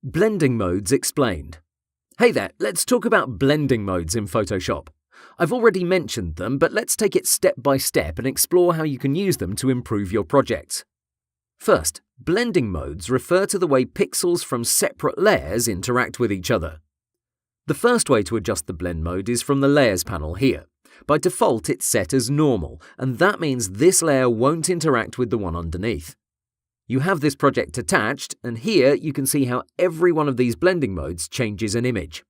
Blending modes explained. Hey there, let's talk about blending modes in Photoshop. I've already mentioned them, but let's take it step by step and explore how you can use them to improve your projects. First, blending modes refer to the way pixels from separate layers interact with each other. The first way to adjust the blend mode is from the Layers panel here. By default, it's set as normal, and that means this layer won't interact with the one underneath. You have this project attached, and here you can see how every one of these blending modes changes an image.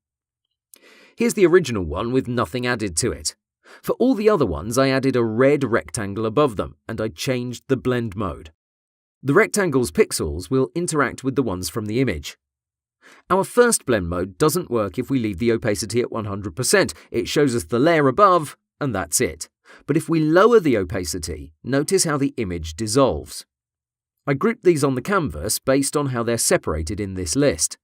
Here's the original one with nothing added to it. For all the other ones, I added a red rectangle above them, and I changed the blend mode. The rectangle's pixels will interact with the ones from the image. Our first blend mode doesn't work if we leave the opacity at 100%. It shows us the layer above, and that's it. But if we lower the opacity, notice how the image dissolves. I grouped these on the canvas based on how they're separated in this list.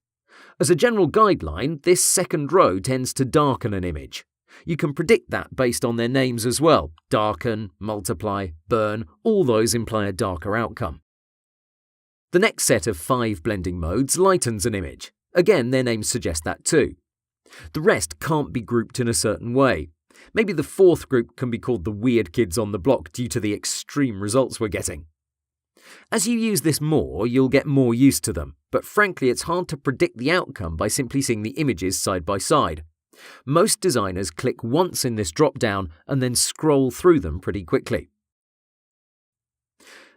As a general guideline, this second row tends to darken an image. You can predict that based on their names as well. Darken, multiply, burn, all those imply a darker outcome. The next set of 5 blending modes lightens an image. Again, their names suggest that too. The rest can't be grouped in a certain way. Maybe the fourth group can be called the weird kids on the block due to the extreme results we're getting. As you use this more, you'll get more used to them, but frankly it's hard to predict the outcome by simply seeing the images side by side. Most designers click once in this drop-down and then scroll through them pretty quickly.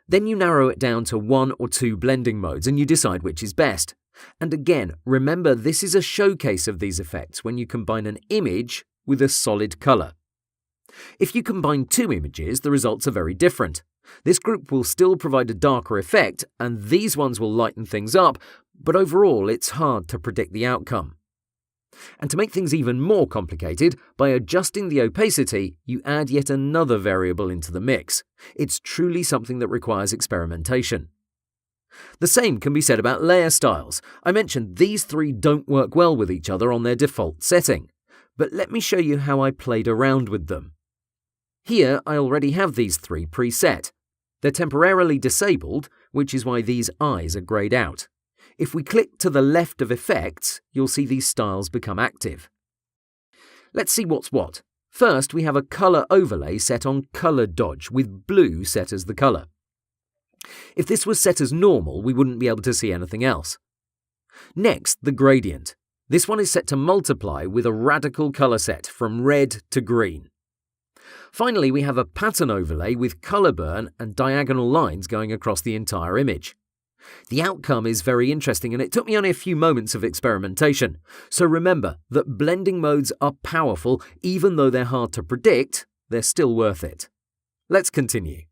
Then you narrow it down to 1 or 2 blending modes and you decide which is best. And again, remember this is a showcase of these effects when you combine an image with a solid colour. If you combine 2 images, the results are very different. This group will still provide a darker effect, and these ones will lighten things up, but overall it's hard to predict the outcome. And to make things even more complicated, by adjusting the opacity, you add yet another variable into the mix. It's truly something that requires experimentation. The same can be said about layer styles. I mentioned these 3 don't work well with each other on their default setting, but let me show you how I played around with them. Here, I already have these 3 preset. They're temporarily disabled, which is why these eyes are greyed out. If we click to the left of Effects, you'll see these styles become active. Let's see what's what. First, we have a colour overlay set on Colour Dodge, with blue set as the colour. If this was set as normal, we wouldn't be able to see anything else. Next, the gradient. This one is set to multiply with a radical colour set from red to green. Finally, we have a pattern overlay with colour burn and diagonal lines going across the entire image. The outcome is very interesting and it took me only a few moments of experimentation. So remember that blending modes are powerful, even though they're hard to predict, they're still worth it. Let's continue.